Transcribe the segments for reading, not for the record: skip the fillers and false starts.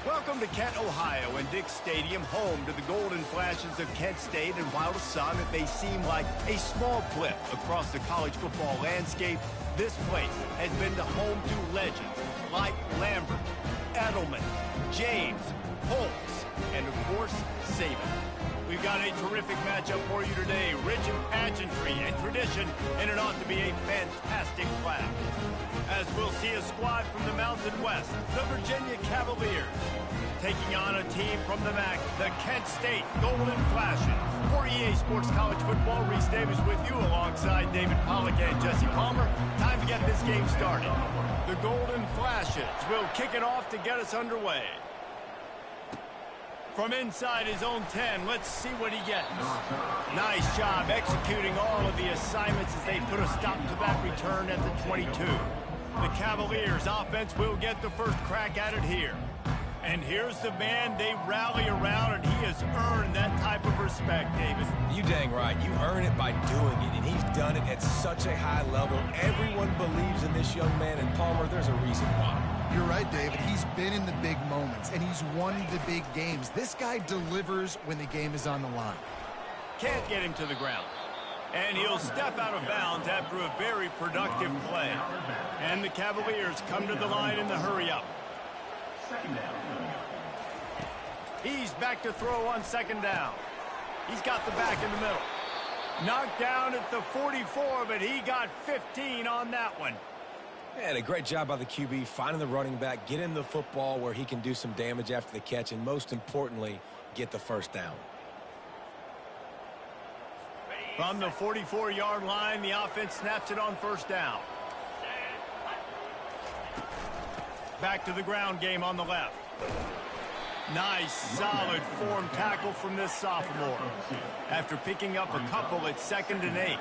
Welcome to Kent, Ohio, and Dick Stadium, home to the Golden Flashes of Kent State. And while to some it may seem like a small blip across the college football landscape, this place has been the home to legends like Lambert, Edelman, James, Holtz, and of course, Saban. We've got a terrific matchup for you today, rich in pageantry and tradition, and it ought to be a fantastic clash. As we'll see a squad from the Mountain West, the Virginia Cavaliers, taking on a team from the MAC, the Kent State Golden Flashes. For EA Sports College Football, Reese Davis with you alongside David Pollack and Jesse Palmer. Time to get this game started. The Golden Flashes will kick it off to get us underway. From inside his own 10, let's see what he gets. Nice job executing all of the assignments as they put a stop to that return at the 22. The Cavaliers offense will get the first crack at it here. And here's the man they rally around, and he has earned that type of respect, Davis. You dang right. You earn it by doing it, and he's done it at such a high level. Everyone believes in this young man, and Palmer, there's a reason why. You're right, David. He's been in the big moments, and he's won the big games. This guy delivers when the game is on the line. Can't get him to the ground. And he'll step out of bounds after a very productive play. And the Cavaliers come to the line in the hurry-up. He's back to throw on second down. He's got the back in the middle. Knocked down at the 44, but he got 15 on that one. And a great job by the QB, finding the running back, get him the football where he can do some damage after the catch, and most importantly, get the first down. From the 44-yard line, the offense snaps it on first down. Back to the ground game on the left. Nice, solid form tackle from this sophomore. After picking up a couple at 2nd and 8.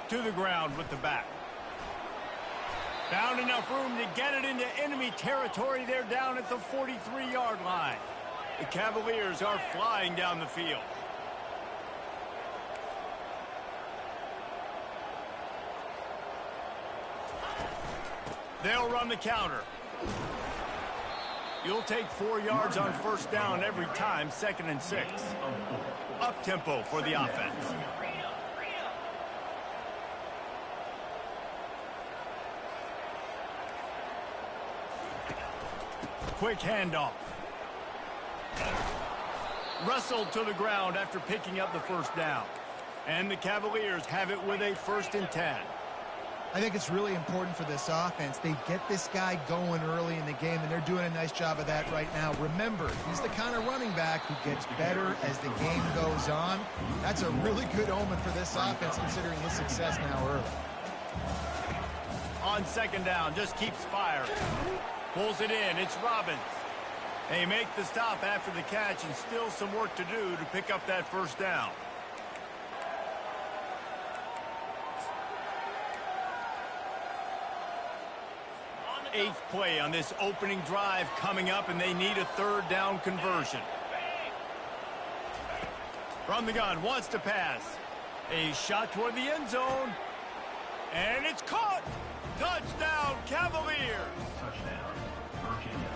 To the ground with the back. Found enough room to get it into enemy territory. They're down at the 43-yard line. The Cavaliers are flying down the field. They'll run the counter. You'll take 4 yards on first down every time, 2nd and 6. Up-tempo for the offense. Quick handoff. Wrestled to the ground after picking up the first down. And the Cavaliers have it with a 1st and 10. I think it's really important for this offense. They get this guy going early in the game, and they're doing a nice job of that right now. Remember, he's the kind of running back who gets better as the game goes on. That's a really good omen for this offense, considering his success now early. On second down, just keeps firing. Pulls it in. It's Robbins. They make the stop after the catch, and still some work to do to pick up that first down. Eighth play on this opening drive coming up, and they need a 3rd down conversion. From the gun, wants to pass. A shot toward the end zone. And it's caught. Touchdown, Cavaliers.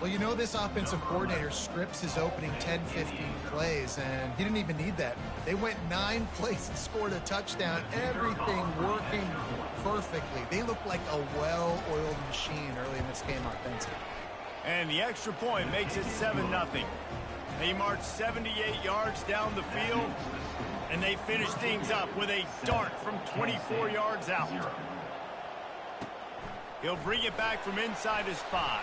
Well, you know this offensive coordinator scripts his opening 10, 15 plays, and he didn't even need that. They went 9 plays and scored a touchdown, everything working perfectly. They look like a well-oiled machine early in this game offensively. And the extra point makes it 7-0. They march 78 yards down the field, and they finish things up with a dart from 24 yards out. He'll bring it back from inside his 5.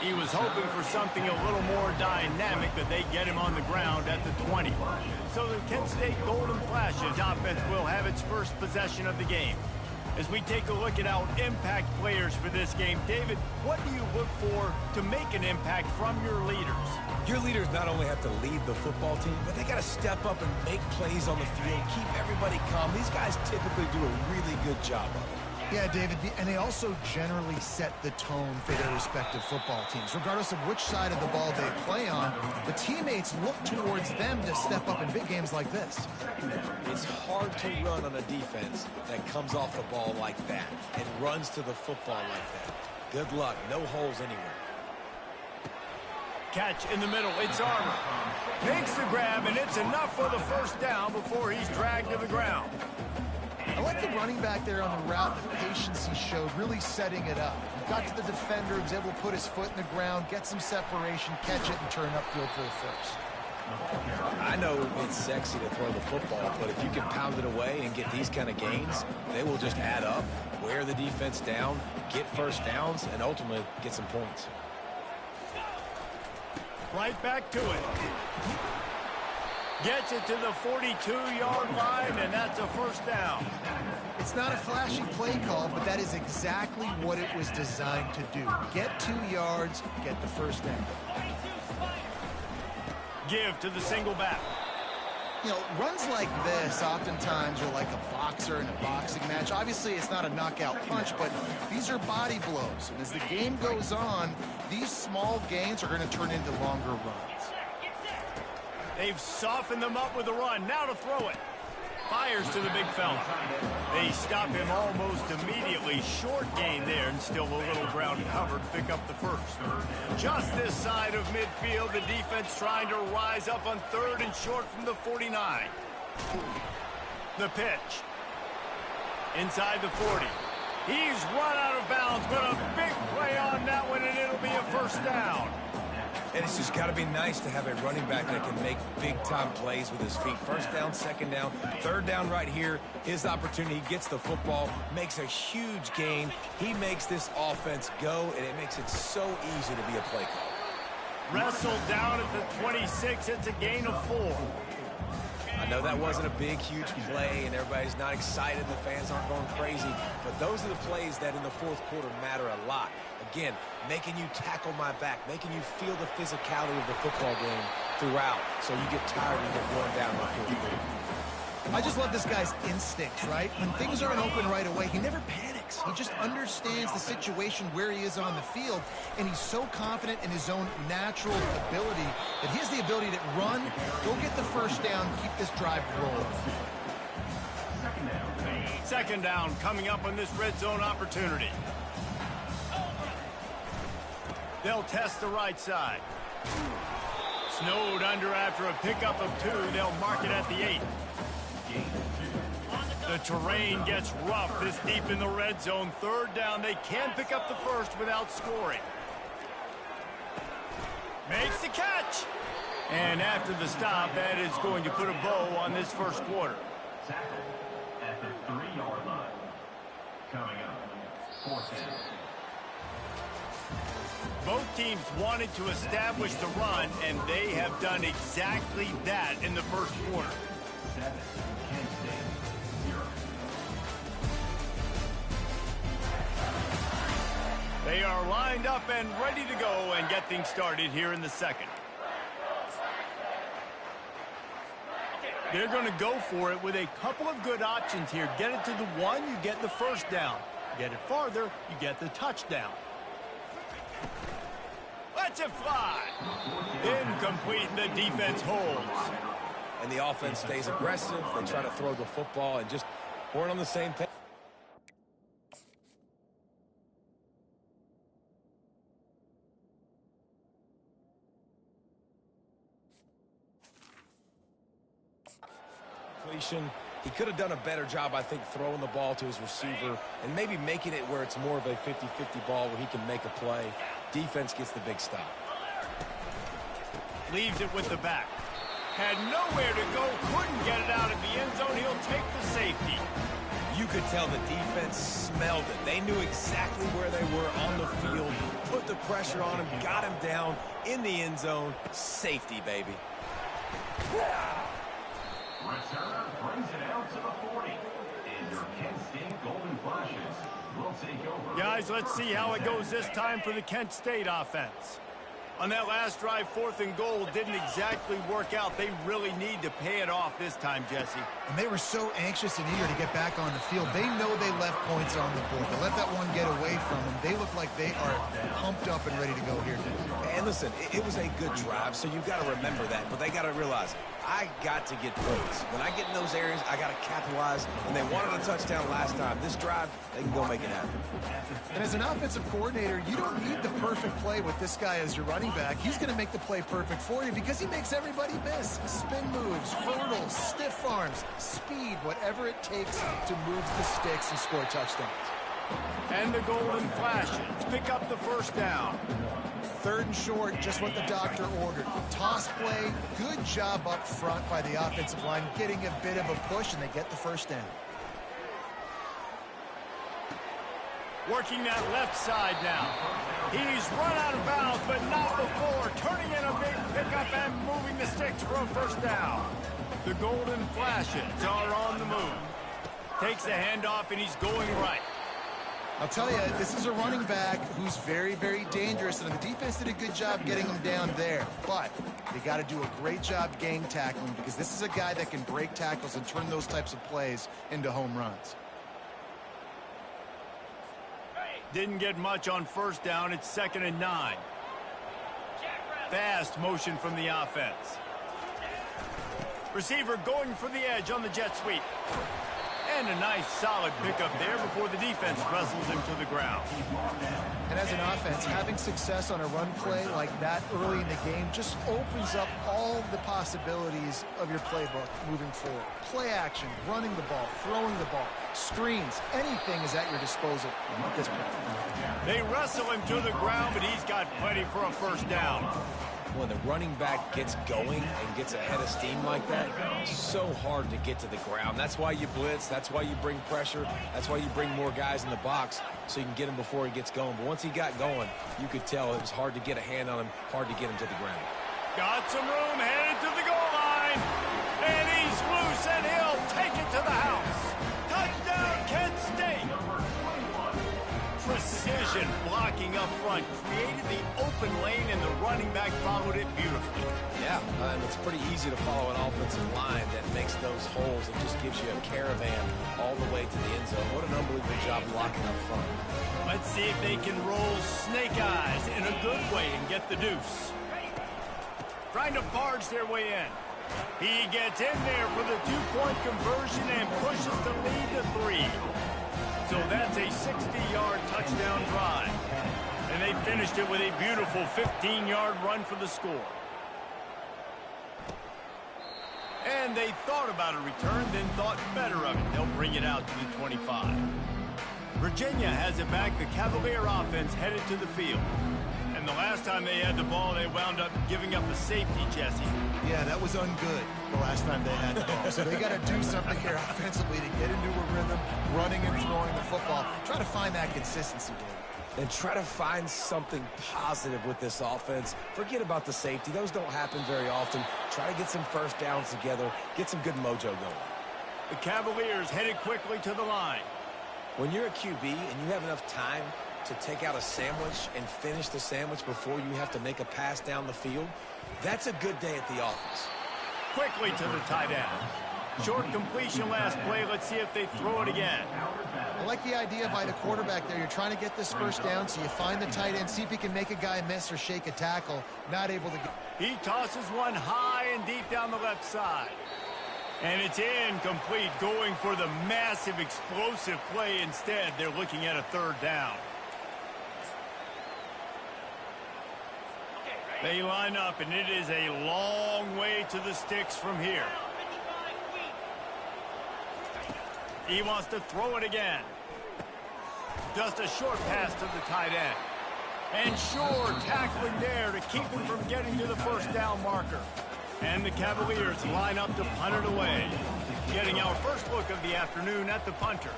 He was hoping for something a little more dynamic, but they get him on the ground at the 20. So the Kent State Golden Flashes offense will have its first possession of the game. As we take a look at our impact players for this game, David, what do you look for to make an impact from your leaders? Your leaders not only have to lead the football team, but they got to step up and make plays on the field, keep everybody calm. These guys typically do a really good job of it. Yeah, David, and they also generally set the tone for their respective football teams. Regardless of which side of the ball they play on, the teammates look towards them to step up in big games like this. It's hard to run on a defense that comes off the ball like that and runs to the football like that. Good luck. No holes anywhere. Catch in the middle. It's Armour. Makes the grab, and it's enough for the first down before he's dragged to the ground. I like the running back there on the route, the patience he showed, really setting it up. He got to the defender, he was able to put his foot in the ground, get some separation, catch it, and turn upfield for the first. I know it's sexy to throw the football, but if you can pound it away and get these kind of gains, they will just add up, wear the defense down, get first downs, and ultimately get some points. Right back to it. Gets it to the 42-yard line, and that's a first down. It's not a flashy play call, but that is exactly what it was designed to do. Get 2 yards, get the first down. Give to the single back. You know, runs like this oftentimes are like a boxer in a boxing match. Obviously, it's not a knockout punch, but these are body blows. And as the game goes on, these small gains are going to turn into longer runs. They've softened them up with a run. Now to throw it. Fires to the big fella. They stop him almost immediately. Short gain there, and still a little ground covered to pick up the first. Just this side of midfield, the defense trying to rise up on 3rd and short from the 49. The pitch. Inside the 40. He's run out of bounds, but a big play on that one, and it'll be a first down. And it's just got to be nice to have a running back that can make big-time plays with his feet. First down, second down, third down right here. His opportunity, gets the football, makes a huge gain. He makes this offense go, and it makes it so easy to be a play call. Wrestled down at the 26. It's a gain of 4. I know that wasn't a big, huge play, and everybody's not excited. The fans aren't going crazy. But those are the plays that in the fourth quarter matter a lot. Again, making you tackle my back, making you feel the physicality of the football game throughout, so you get tired and get worn down in the fourth quarter. I just love this guy's instincts, right? When things aren't open right away, he never panics. He just understands the situation where he is on the field, and he's so confident in his own natural ability that he has the ability to run, go get the first down, keep this drive rolling. Second down coming up on this red zone opportunity. They'll test the right side. Snowed under after a pickup of 2. They'll mark it at the 8. The terrain gets rough this deep in the red zone. Third down. They can pick up the first without scoring. Makes the catch. And after the stop, that is going to put a bow on this first quarter. Tackle at the 3-yard line. Coming up, fourth down. Both teams wanted to establish the run, and they have done exactly that in the first quarter. 7, Kent State, 0. They are lined up and ready to go and get things started here in the second. They're going to go for it with a couple of good options here. Get it to the 1, you get the first down. Get it farther, you get the touchdown. Let's it fly. Incomplete, the defense holds. And the offense stays aggressive. They try to throw the football and just weren't on the same page. He could have done a better job, I think, throwing the ball to his receiver and maybe making it where it's more of a 50-50 ball where he can make a play. Defense gets the big stop. Leaves it with the back. Had nowhere to go, couldn't get it out of the end zone. He'll take the safety. You could tell the defense smelled it. They knew exactly where they were on the field, put the pressure on him, got him down in the end zone. Safety, baby. Returner brings it out to the 40. And your Kent State Golden Flashes will take over. Guys, let's see how it goes this time for the Kent State offense. On that last drive, 4th and goal didn't exactly work out. They really need to pay it off this time, Jesse. And they were so anxious and eager to get back on the field. They know they left points on the board. They let that one get away from them. They look like they are pumped up and ready to go here today. And listen, it was a good drive, so you've got to remember that. But they got to realize, I got to get points. When I get in those areas, I got to capitalize. And they wanted a touchdown last time. This drive, they can go make it happen. And as an offensive coordinator, you don't need the perfect play with this guy as your running back. He's going to make the play perfect for you because he makes everybody miss. Spin moves, hurdles, stiff arms, speed, whatever it takes to move the sticks and score touchdowns. And the Golden Flashes pick up the first down. 3rd and short, just what the doctor ordered. Toss play, good job up front by the offensive line, getting a bit of a push, and they get the first down. Working that left side now. He's run out of bounds, but not before turning in a big pickup and moving the sticks for a first down. The Golden Flashes are on the move. Takes the handoff, and he's going right. I'll tell you, this is a running back who's very, very dangerous, and the defense did a good job getting him down there. But they got to do a great job gang tackling because this is a guy that can break tackles and turn those types of plays into home runs. Didn't get much on first down. It's 2nd and 9. Fast motion from the offense. Receiver going for the edge on the jet sweep. And a nice solid pickup there before the defense wrestles him to the ground. And as an offense, having success on a run play like that early in the game just opens up all the possibilities of your playbook moving forward. Play action, running the ball, throwing the ball, screens, anything is at your disposal at this point. They wrestle him to the ground, but he's got plenty for a first down. When the running back gets going and gets ahead of steam like that, it's so hard to get to the ground. That's why you blitz. That's why you bring pressure. That's why you bring more guys in the box so you can get him before he gets going. But once he got going, you could tell it was hard to get a hand on him, hard to get him to the ground. Got some room, headed to the goal line. And he's loose, and he'll take it to the house. Touchdown, Kent State. Precision blocking up front created the open lane, and the running back followed it beautifully. Yeah, and it's pretty easy to follow an offensive line that makes those holes and just gives you a caravan all the way to the end zone. What an unbelievable job blocking up front. Let's see if they can roll snake eyes in a good way and get the deuce. Trying to barge their way in. He gets in there for the 2-point conversion and pushes the lead to 3. So that's a 60-yard touchdown drive. And they finished it with a beautiful 15-yard run for the score. And they thought about a return, then thought better of it. They'll bring it out to the 25. Virginia has it back. The Cavalier offense headed to the field. And the last time they had the ball, they wound up giving up a safety, Jesse. Yeah, that was ungood the last time they had the ball. So they got to do something here offensively to get into a rhythm, running and throwing the football. Try to find that consistency, Dave. And try to find something positive with this offense. Forget about the safety. Those don't happen very often. Try to get some first downs together, get some good mojo going. The Cavaliers headed quickly to the line. When you're a QB and you have enough time to take out a sandwich and finish the sandwich before you have to make a pass down the field, that's a good day at the office. Quickly to the tight end. Short completion last play. Let's see if they throw it again. I like the idea by the quarterback there. You're trying to get this first down, so you find the tight end, see if he can make a guy miss or shake a tackle. Not able to get. He tosses one high and deep down the left side. And it's incomplete, going for the massive explosive play instead. They're looking at a 3rd down. They line up, and it is a long way to the sticks from here. He wants to throw it again. Just a short pass to the tight end. And sure, tackling there to keep him from getting to the first down marker. And the Cavaliers line up to punt it away. Getting our first look of the afternoon at the punter.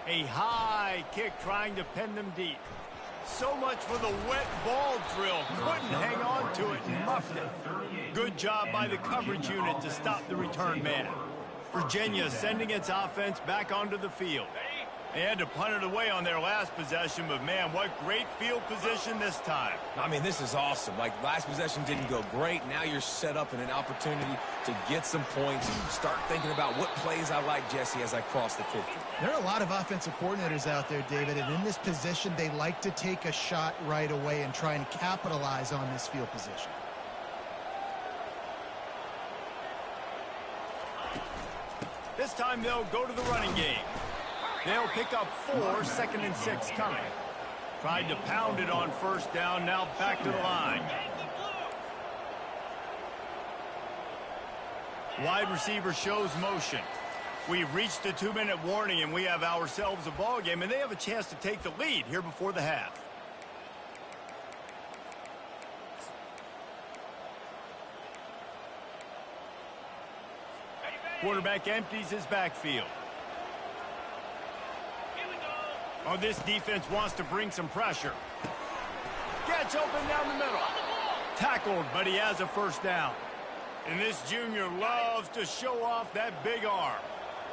A high kick trying to pin them deep. So much for the wet ball drill. Couldn't hang on to it and muffed it. Good job by the coverage unit to stop the return man. Virginia sending its offense back onto the field. They had to punt it away on their last possession, but man, what great field position this time. I mean, this is awesome. Like, last possession didn't go great. Now you're set up in an opportunity to get some points. Start thinking about what plays I like, Jesse, as I cross the 50. There are a lot of offensive coordinators out there, David, and in this position, they like to take a shot right away and try and capitalize on this field position. This time they'll go to the running game. They'll pick up 4, 2nd and 6 coming. Tried to pound it on first down, now back to the line. Wide receiver shows motion. We've reached the 2-minute warning, and we have ourselves a ball game, and they have a chance to take the lead here before the half. Quarterback empties his backfield. Oh, this defense wants to bring some pressure. Gets open down the middle. Tackled, but he has a first down. And this junior loves to show off that big arm.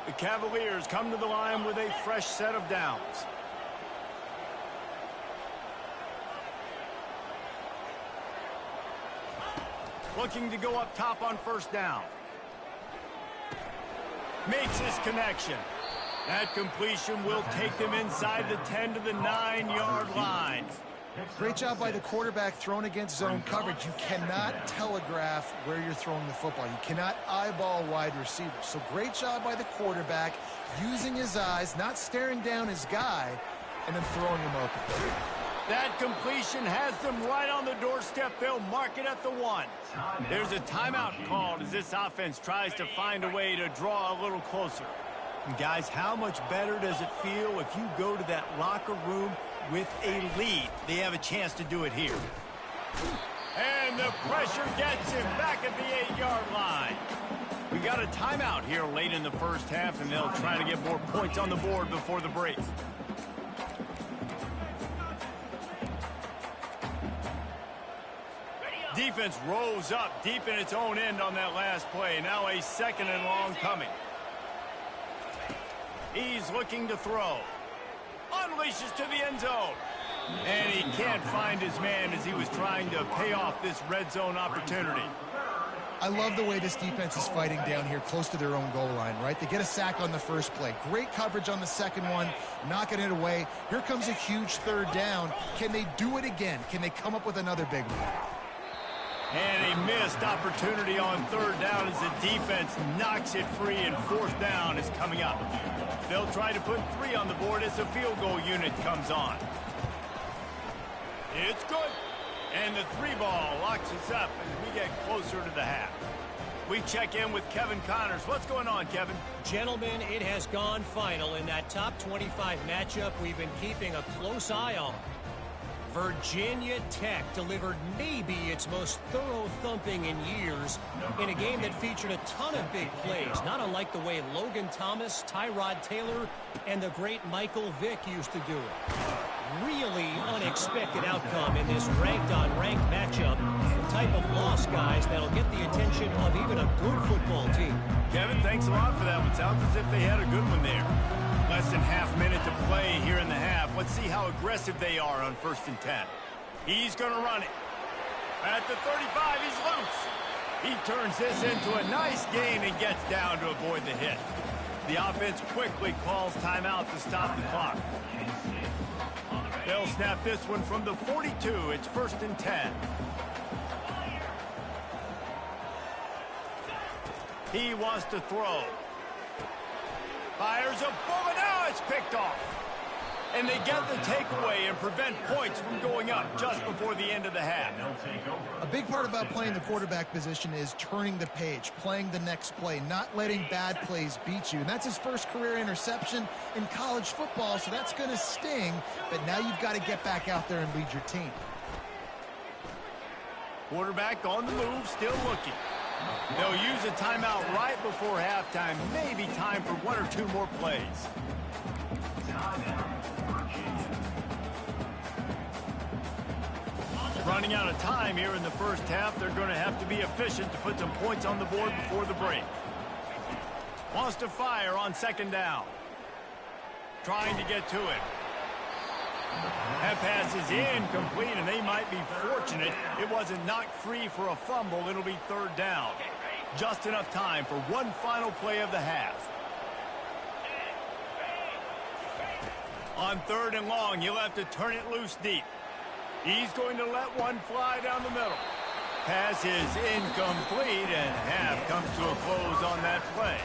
The Cavaliers come to the line with a fresh set of downs. Looking to go up top on first down. Makes his connection. That completion will take them inside the 10 to the 9-yard line. Great job by the quarterback thrown against zone coverage. You cannot telegraph where you're throwing the football. You cannot eyeball wide receivers. So great job by the quarterback using his eyes, not staring down his guy, and then throwing him open. That completion has them right on the doorstep. They'll mark it at the 1. There's a timeout called as this offense tries to find a way to draw a little closer. And guys, how much better does it feel if you go to that locker room with a lead? They have a chance to do it here. And the pressure gets him back at the 8-yard line. We got a timeout here late in the first half, and they'll try to get more points on the board before the break. Defense rose up deep in its own end on that last play. Now a 2nd and long coming. He's looking to throw. Unleashes to the end zone. And he can't find his man as he was trying to pay off this red zone opportunity. I love the way this defense is fighting down here close to their own goal line, right? They get a sack on the first play. Great coverage on the second one, knocking it away. Here comes a huge third down. Can they do it again? Can they come up with another big one? And a missed opportunity on third down as the defense knocks it free, and fourth down is coming up. They'll try to put 3 on the board as the field goal unit comes on. It's good. And the 3 ball locks us up as we get closer to the half. We check in with Kevin Connors. What's going on, Kevin? Gentlemen, it has gone final in that top 25 matchup we've been keeping a close eye on. Virginia Tech delivered maybe its most thorough thumping in years in a game that featured a ton of big plays, not unlike the way Logan Thomas, Tyrod Taylor, and the great Michael Vick used to do it. Really unexpected outcome in this ranked-on-ranked matchup. The type of loss, guys, that'll get the attention of even a good football team. Kevin, thanks a lot for that one. Sounds as if they had a good one there. Less than half minute to play here in the half. Let's see how aggressive they are on 1st and 10. He's going to run it. At the 35, he's loose. He turns this into a nice gain and gets down to avoid the hit. The offense quickly calls timeout to stop the clock. They'll snap this one from the 42. It's 1st and 10. He wants to throw. Fires a bullet. Now it's picked off. And they get the takeaway and prevent points from going up just before the end of the half. A big part about playing the quarterback position is turning the page, playing the next play, not letting bad plays beat you. And that's his first career interception in college football, so that's going to sting. But now you've got to get back out there and lead your team. Quarterback on the move, still looking. They'll use a timeout right before halftime. Maybe time for 1 or 2 more plays. Running out of time here in the first half. They're going to have to be efficient to put some points on the board before the break. Wants to fire on 2nd down. trying to get to it. That pass is incomplete, and they might be fortunate it wasn't knocked free for a fumble. It'll be third down. Just enough time for one final play of the half. On 3rd and long, you'll have to turn it loose deep. He's going to let one fly down the middle. Pass is incomplete, and half comes to a close on that play.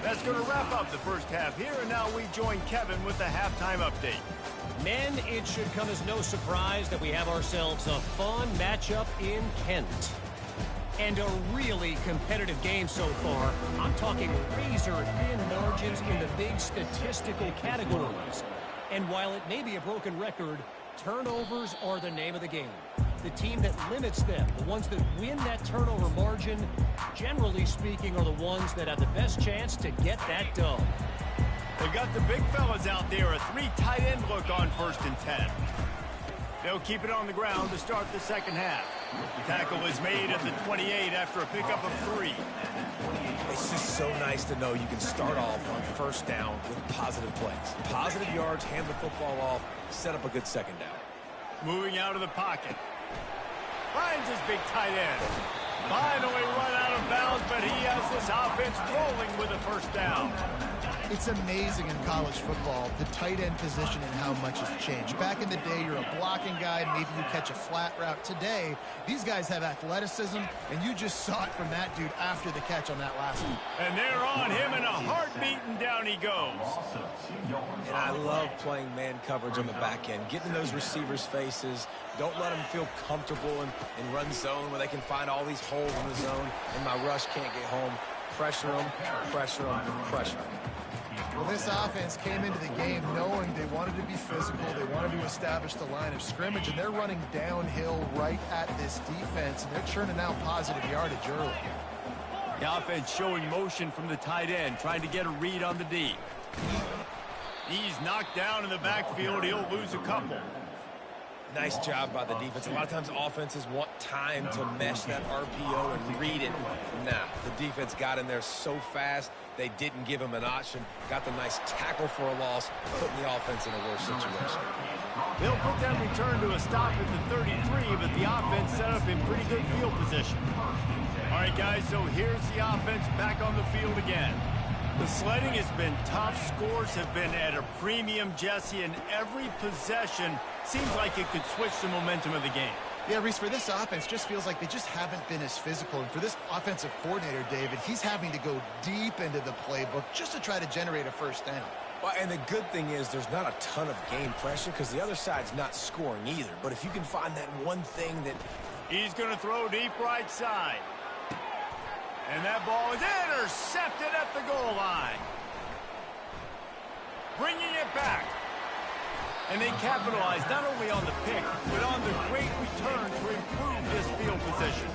That's going to wrap up the first half here, and now we join Kevin with the halftime update. Men, it should come as no surprise that we have ourselves a fun matchup in Kent. And a really competitive game so far. I'm talking razor-thin margins in the big statistical categories. And while it may be a broken record, turnovers are the name of the game. The team that limits them, the ones that win that turnover margin, generally speaking, are the ones that have the best chance to get that done. They've got the big fellas out there, a 3 tight end look on 1st and 10. They'll keep it on the ground to start the second half. The tackle is made at the 28 after a pickup of 3. It's just so nice to know you can start off on 1st down with positive plays. Positive yards, hand the football off, set up a good second down. Moving out of the pocket. Finds his big tight end. Finally run out of bounds, but he has this offense rolling with a 1st down. It's amazing in college football, the tight end position and how much has changed. Back in the day, you're a blocking guy, maybe you catch a flat route. Today, these guys have athleticism, and you just saw it from that dude after the catch on that last one. And they're on him in a heartbeat, and down he goes. And I love playing man coverage on the back end, getting in those receivers' faces. Don't let them feel comfortable in run zone where they can find all these holes in the zone, and my rush can't get home. Pressure them, pressure them, pressure them. Well, this offense came into the game knowing they wanted to be physical, they wanted to establish the line of scrimmage, and they're running downhill right at this defense, and they're churning out positive yardage early. The offense showing motion from the tight end, trying to get a read on the D. He's knocked down in the backfield. He'll lose a couple. Nice job by the defense. A lot of times offenses want time to mesh that RPO and read it. Nah, the defense got in there so fast, they didn't give him an option. Got the nice tackle for a loss, putting the offense in a worse situation. They'll put that return to a stop at the 33, but the offense set up in pretty good field position. All right, guys, so here's the offense back on the field again. The sledding has been tough. Scores have been at a premium, Jesse, and every possession seems like it could switch the momentum of the game. Yeah, Reese, for this offense, just feels like they just haven't been as physical. And for this offensive coordinator, David, he's having to go deep into the playbook just to try to generate a 1st down. Well, and the good thing is there's not a ton of game pressure because the other side's not scoring either. But if you can find that one thing that... He's going to throw deep right side. And that ball is intercepted at the goal line. Bringing it back. And they capitalize not only on the pick, but on the great return to improve this field position.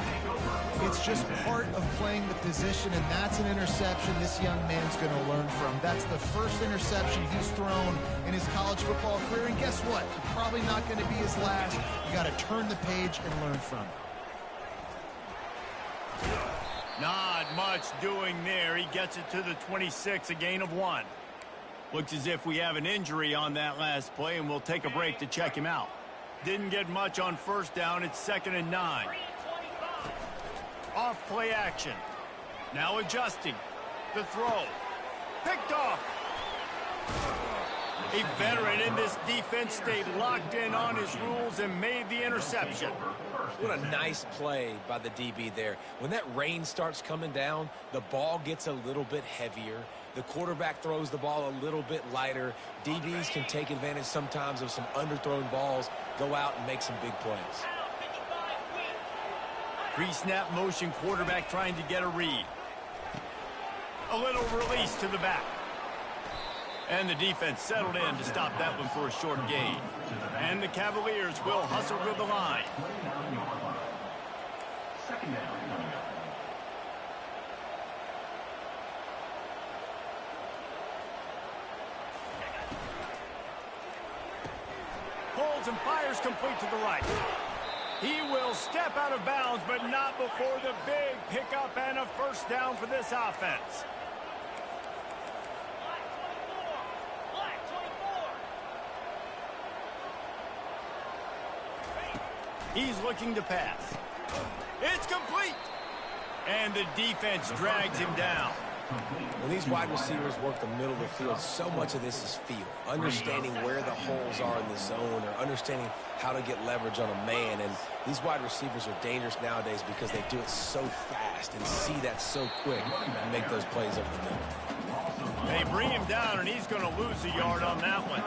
It's just part of playing the position, and that's an interception this young man's going to learn from. That's the first interception he's thrown in his college football career, and guess what? Probably not going to be his last. You got to turn the page and learn from it. Not much doing there. He gets it to the 26, a gain of 1. Looks as if we have an injury on that last play, and we'll take a break to check him out. Didn't get much on 1st down. It's 2nd and 9. Off play action. Now adjusting. The throw. Picked off. A veteran in this defense stayed locked in on his rules and made the interception. What a nice play by the DB there. When that rain starts coming down, the ball gets a little bit heavier. The quarterback throws the ball a little bit lighter. DBs can take advantage sometimes of some underthrown balls, go out and make some big plays. Pre-snap motion, quarterback trying to get a read. A little release to the back. And the defense settled in to stop that one for a short gain. And the Cavaliers will hustle to the line. Second down. Pulls and fires complete to the right. He will step out of bounds, but not before the big pickup and a 1st down for this offense. He's looking to pass. It's complete. And the defense drags him down. When these wide receivers work the middle of the field, so much of this is feel. Understanding where the holes are in the zone or understanding how to get leverage on a man. And these wide receivers are dangerous nowadays because they do it so fast and see that so quick and make those plays over the middle. They bring him down, and he's going to lose a yard on that one.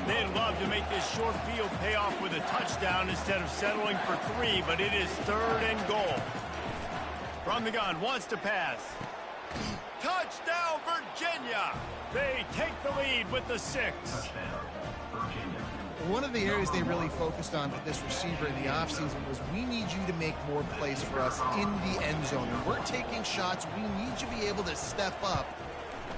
They'd love to make this short field pay off with a touchdown instead of settling for 3, but it is 3rd and goal. From the gun, wants to pass. Touchdown, Virginia! They take the lead with the 6. One of the areas they really focused on with this receiver in the offseason was we need you to make more plays for us in the end zone. When we're taking shots, we need you to be able to step up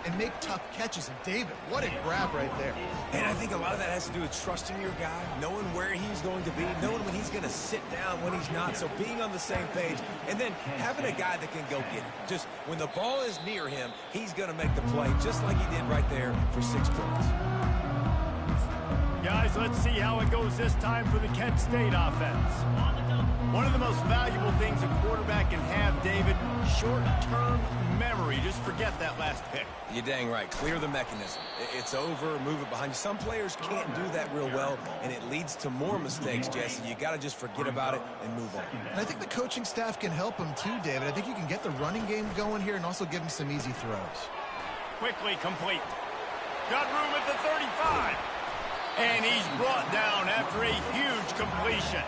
and make tough catches. And David, what a grab right there. And I think a lot of that has to do with trusting your guy, knowing where he's going to be, knowing when he's going to sit down, when he's not. So being on the same page, and then having a guy that can go get it. Just when the ball is near him, he's going to make the play, just like he did right there for 6 points. Guys, let's see how it goes this time for the Kent State offense. One of the most valuable things a quarterback can have, David, short-term memory. Just forget that last pick. You're dang right. Clear the mechanism. It's over, move it behind you. Some players can't do that real well, and it leads to more mistakes, Jesse. You got to just forget about it and move on. And I think the coaching staff can help him too, David. I think you can get the running game going here and also give him some easy throws. Quickly complete. Got room at the 35. And he's brought down after a huge completion.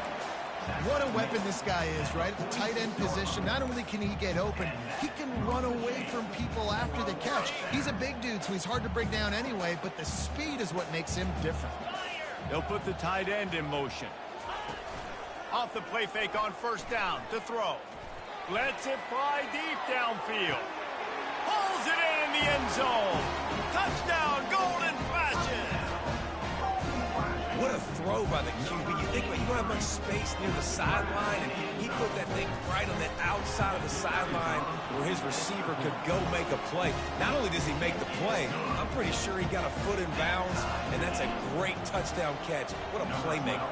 What a weapon this guy is, right? At the tight end position, not only can he get open, he can run away from people after the catch. He's a big dude, so he's hard to bring down anyway, but the speed is what makes him different. They'll put the tight end in motion. Off the play fake on 1st down to throw. Lets it fly deep downfield. Pulls it in the end zone. Touchdown, Golden Flashes. What a throw by the QB. You think about, you don't have much space near the sideline, and he put that thing right on the outside of the sideline where his receiver could go make a play. Not only does he make the play, I'm pretty sure he got a foot in bounds, and that's a great touchdown catch. What a playmaker.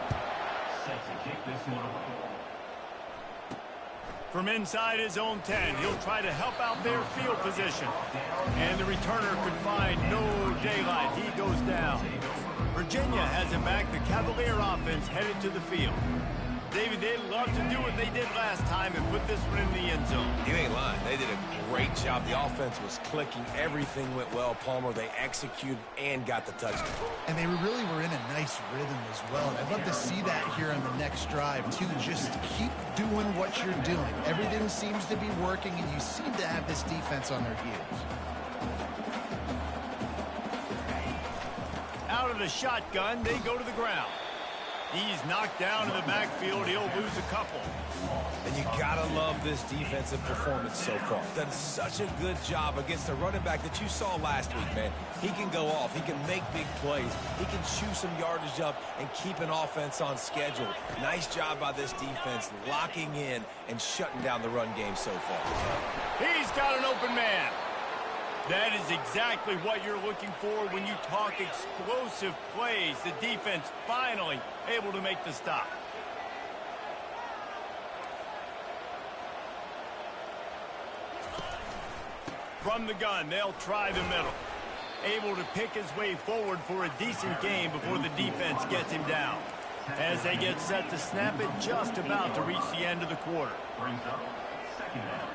Set to kick this one away. From inside his own 10, he'll try to help out their field position. And the returner could find no daylight. He goes down. Virginia has it back. The Cavalier offense headed to the field. David, they'd love to do what they did last time and put this one in the end zone. You ain't lying. They did a great job. The offense was clicking. Everything went well, Palmer. They executed and got the touchdown. And they really were in a nice rhythm as well. And I'd love to see that here on the next drive, too. Just keep doing what you're doing. Everything seems to be working, and you seem to have this defense on their heels. Out of the shotgun, they go to the ground. He's knocked down in the backfield. He'll lose a couple. And you gotta love this defensive performance so far. Done such a good job against the running back that you saw last week, man. He can go off. He can make big plays. He can chew some yardage up and keep an offense on schedule. Nice job by this defense locking in and shutting down the run game so far. He's got an open man. That is exactly what you're looking for when you talk explosive plays. The defense finally able to make the stop. From the gun, they'll try the middle. Able to pick his way forward for a decent gain before the defense gets him down. As they get set to snap it, just about to reach the end of the quarter. Brings up 2nd down.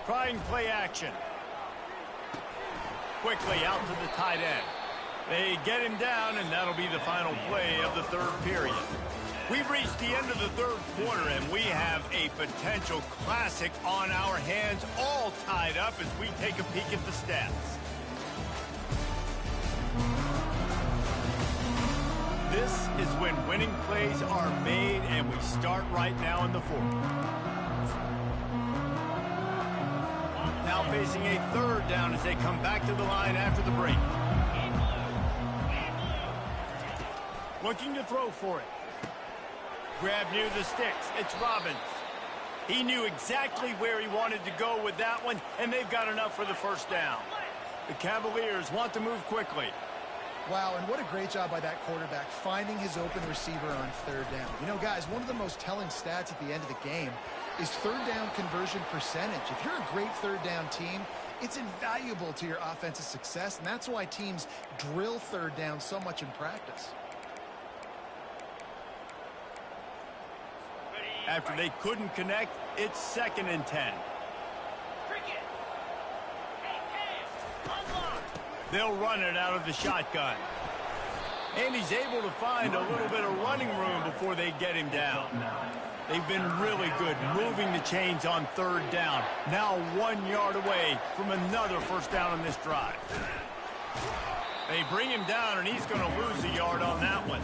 Trying play action. Quickly out to the tight end. They get him down, and that'll be the final play of the 3rd period. We've reached the end of the 3rd quarter, and we have a potential classic on our hands, all tied up as we take a peek at the stats. This is when winning plays are made, and we start right now in the 4th. Now facing a 3rd down as they come back to the line after the break. Looking to throw for it. Grab near the sticks. It's Robbins. He knew exactly where he wanted to go with that one, and they've got enough for the 1st down. The Cavaliers want to move quickly. Wow, and what a great job by that quarterback, finding his open receiver on third down. You know, guys, one of the most telling stats at the end of the game is third down conversion percentage. If you're a great third down team, it's invaluable to your offensive success, and that's why teams drill third down so much in practice. After they couldn't connect, it's 2nd and 10. They'll run it out of the shotgun. And he's able to find a little bit of running room before they get him down. They've been really good moving the chains on third down. Now 1 yard away from another first down in this drive. They bring him down, and he's going to lose a yard on that one.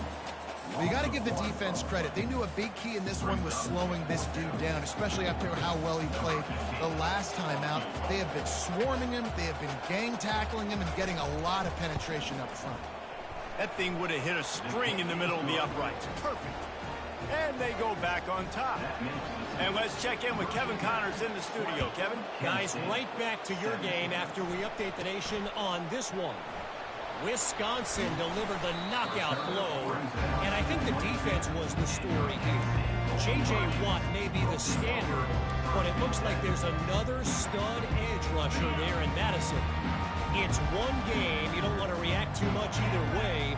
Well, you got to give the defense credit. They knew a big key in this one was slowing this dude down, especially after how well he played the last time out. They have been swarming him, they have been gang tackling him, and getting a lot of penetration up front. That thing would have hit a string in the middle of the uprights. Perfect. And they go back on top. And let's check in with Kevin Connors in the studio. Kevin? Guys, right back to your game after we update the nation on this one. Wisconsin delivered the knockout blow, and I think the defense was the story here. J.J. Watt may be the standard, but it looks like there's another stud edge rusher there in Madison. It's one game. You don't want to react too much either way,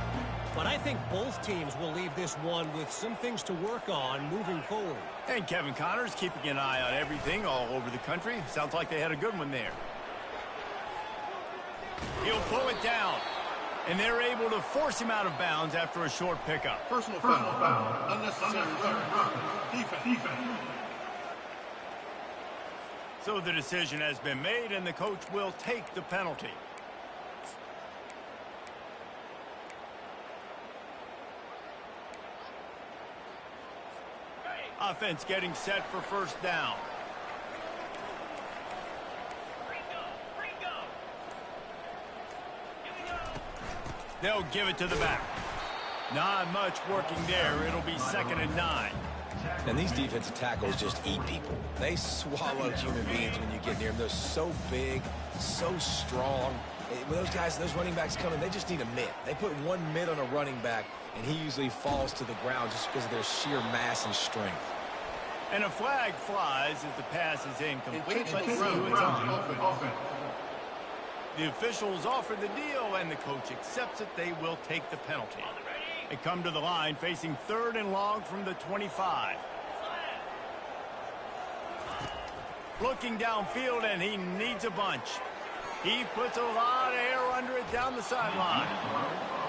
but I think both teams will leave this one with some things to work on moving forward. And Kevin Connors keeping an eye on everything all over the country. Sounds like they had a good one there. He'll pull it down. And they're able to force him out of bounds after a short pickup. Personal foul. Unnecessary defense. So the decision has been made, and the coach will take the penalty. Offense getting set for first down. They'll give it to the back. Not much working there. It'll be 2nd and 9. And these defensive tackles just eat people. They swallow human beings when you get near them. They're so big, so strong. When those guys, those running backs come in, they just need a mid. They put one mid on a running back, and he usually falls to the ground just because of their sheer mass and strength. And a flag flies as the pass is incomplete, but through its own. The officials offer the deal, and the coach accepts it. They will take the penalty. They come to the line facing 3rd and long from the 25. Looking downfield, and he needs a bunch. He puts a lot of air under it down the sideline.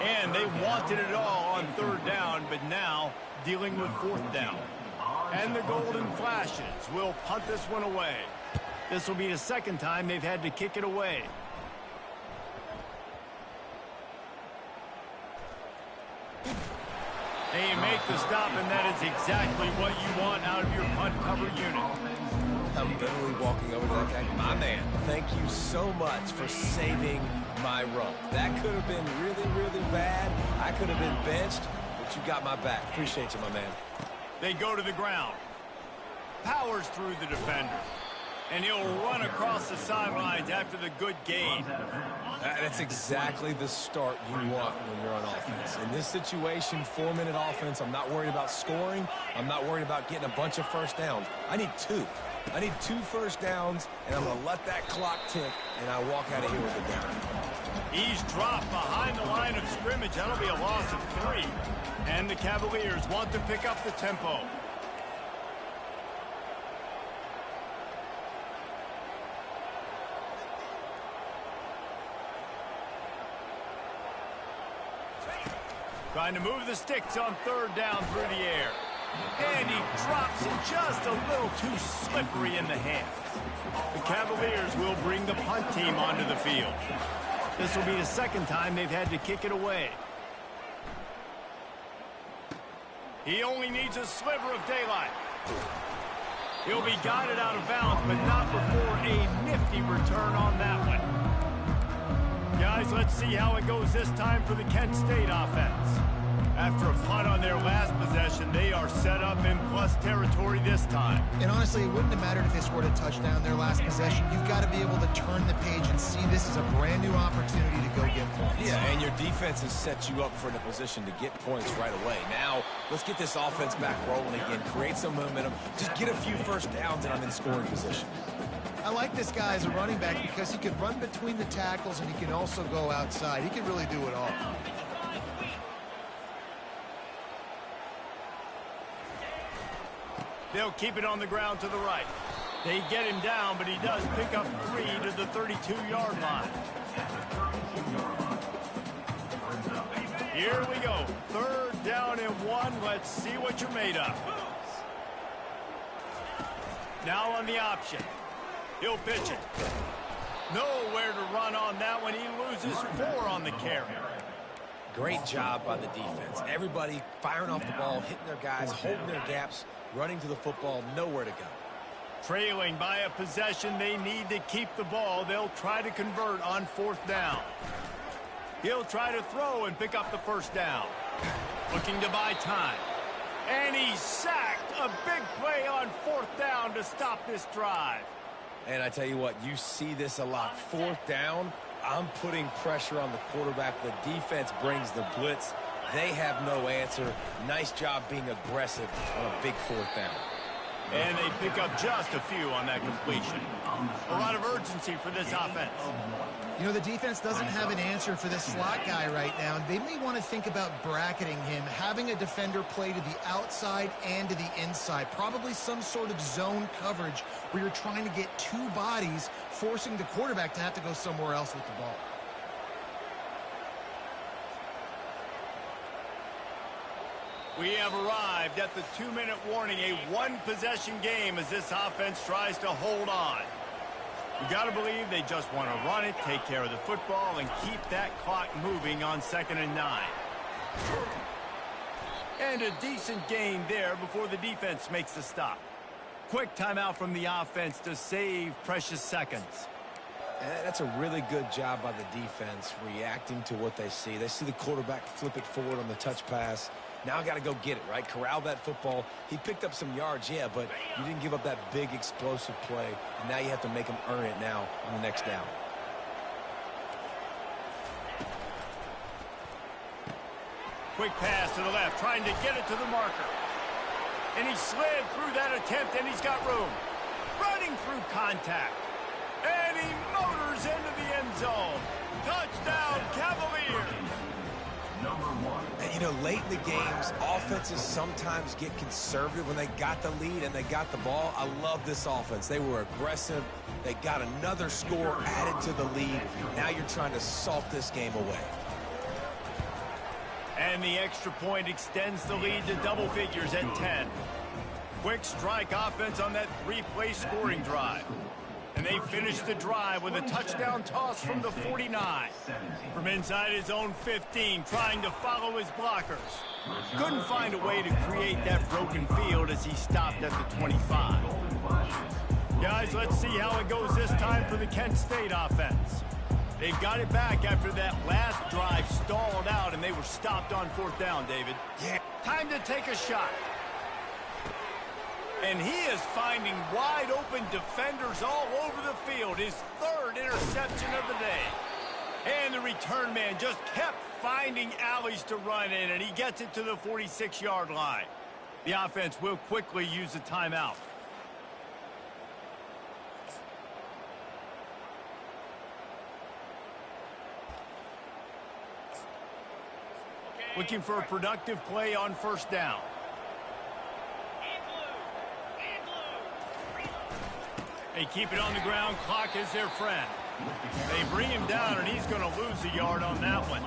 And they wanted it all on 3rd down, but now dealing with 4th down. And the Golden Flashes will punt this one away. This will be the 2nd time they've had to kick it away. They make the stop, and that is exactly what you want out of your punt cover unit. I'm literally walking over to that guy. My man, thank you so much for saving my run. That could have been really, really bad. I could have been benched, but you got my back. Appreciate you, my man. They go to the ground. Powers through the defender. And he'll run across the sidelines after the good gain. That's exactly the start you want when you're on offense. In this situation, 4-minute offense, I'm not worried about scoring. I'm not worried about getting a bunch of first downs. I need 2. I need 2 first downs, and I'm going to let that clock tick, and I walk out of here with a down. He's dropped behind the line of scrimmage. That'll be a loss of 3. And the Cavaliers want to pick up the tempo. Trying to move the sticks on 3rd down through the air. And he drops it just a little too slippery in the hands. The Cavaliers will bring the punt team onto the field. This will be the 2nd time they've had to kick it away. He only needs a sliver of daylight. He'll be guided out of bounds, but not before a nifty return on that one. Guys, let's see how it goes this time for the Kent State offense. After a punt on their last possession, they are set up in plus territory this time. And honestly, it wouldn't have mattered if they scored a touchdown their last possession. You've got to be able to turn the page and see this as a brand new opportunity to go get points. Yeah, and your defense has set you up for a position to get points right away. Now, let's get this offense back rolling again, create some momentum, just get a few first downs, and I'm in scoring position. I like this guy as a running back because he can run between the tackles and he can also go outside. He can really do it all. They'll keep it on the ground to the right. They get him down, but he does pick up 3 to the 32-yard line. Here we go. 3rd down and 1. Let's see what you're made of. Now on the option. He'll pitch it. Nowhere to run on that one. He loses 4 on the carry. Great job by the defense. Everybody firing off the ball, hitting their guys, holding their gaps, running to the football, nowhere to go. Trailing by a possession, they need to keep the ball. They'll try to convert on 4th down. He'll try to throw and pick up the 1st down. Looking to buy time. And he's sacked. A big play on 4th down to stop this drive. And I tell you what, you see this a lot. 4th down, I'm putting pressure on the quarterback. The defense brings the blitz. They have no answer. Nice job being aggressive on a big 4th down. And they pick up just a few on that completion. A lot of urgency for this offense. You know, the defense doesn't have an answer for this slot guy right now. They may want to think about bracketing him, having a defender play to the outside and to the inside. Probably some sort of zone coverage where you're trying to get 2 bodies, forcing the quarterback to have to go somewhere else with the ball. We have arrived at the 2-minute warning, a 1-possession game as this offense tries to hold on. You got to believe they just want to run it, take care of the football, and keep that clock moving on 2nd and 9. And a decent gain there before the defense makes the stop. Quick timeout from the offense to save precious seconds. That's a really good job by the defense, reacting to what they see. They see the quarterback flip it forward on the touch pass. Now I got to go get it, right? Corral that football. He picked up some yards, yeah, but you didn't give up that big explosive play. And now you have to make him earn it now on the next down. Quick pass to the left, trying to get it to the marker. And he slid through that attempt, and he's got room. Running through contact. And he motors into the end zone. Touchdown, Cavaliers. And, you know, late in the games, offenses sometimes get conservative when they got the lead and they got the ball. I love this offense. They were aggressive. They got another score added to the lead. Now you're trying to salt this game away. And the extra point extends the lead to double figures at 10. Quick strike offense on that 3-play scoring drive. And they finish the drive with a touchdown toss from the 49. From inside his own 15, trying to follow his blockers. Couldn't find a way to create that broken field as he stopped at the 25. Guys, let's see how it goes this time for the Kent State offense. They've got it back after that last drive stalled out, and they were stopped on 4th down, David. Yeah. Time to take a shot. And he is finding wide-open defenders all over the field. His 3rd interception of the day. And the return man just kept finding alleys to run in, and he gets it to the 46-yard line. The offense will quickly use a timeout. Looking for a productive play on 1st down. They keep it on the ground. Clock is their friend. They bring him down, and he's going to lose a yard on that one.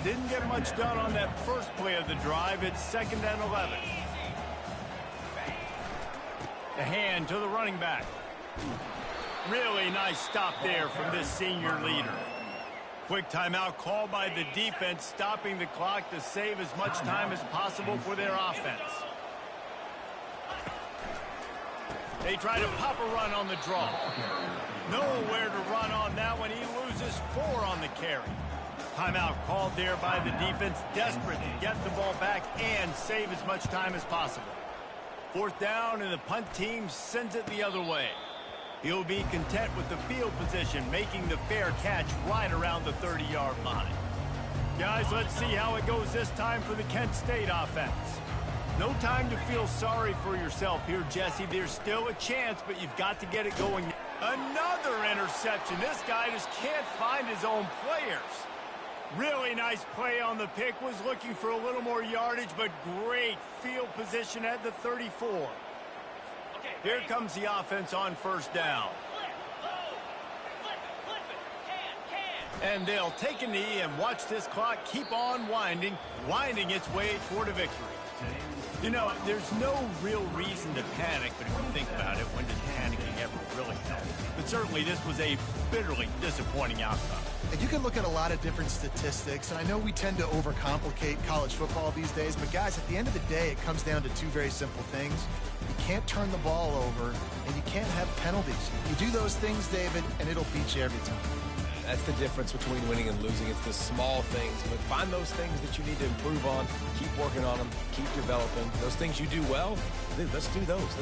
Didn't get much done on that first play of the drive. It's 2nd and 11. The hand to the running back. Really nice stop there from this senior leader. Quick timeout called by the defense, stopping the clock to save as much time as possible for their offense. They try to pop a run on the draw. Nowhere to run on that one. He loses 4 on the carry. Timeout called there by the defense, desperate to get the ball back and save as much time as possible. Fourth down, and the punt team sends it the other way. He'll be content with the field position, making the fair catch right around the 30-yard line. Guys, let's see how it goes this time for the Kent State offense. No time to feel sorry for yourself here, Jesse. There's still a chance, but you've got to get it going. Another interception. This guy just can't find his own players. Really nice play on the pick. Was looking for a little more yardage, but great field position at the 34. Here comes the offense on first down. And they'll take a knee and watch this clock keep on winding its way toward a victory. You know, there's no real reason to panic, but if you think about it, when does panicking ever really help? But certainly this was a bitterly disappointing outcome. And you can look at a lot of different statistics, and I know we tend to overcomplicate college football these days, but guys, at the end of the day, it comes down to two very simple things. You can't turn the ball over, and you can't have penalties. You do those things, David, and it'll beat you every time. That's the difference between winning and losing. It's the small things. But find those things that you need to improve on. Keep working on them. Keep developing. Those things you do well, let's do those. Let's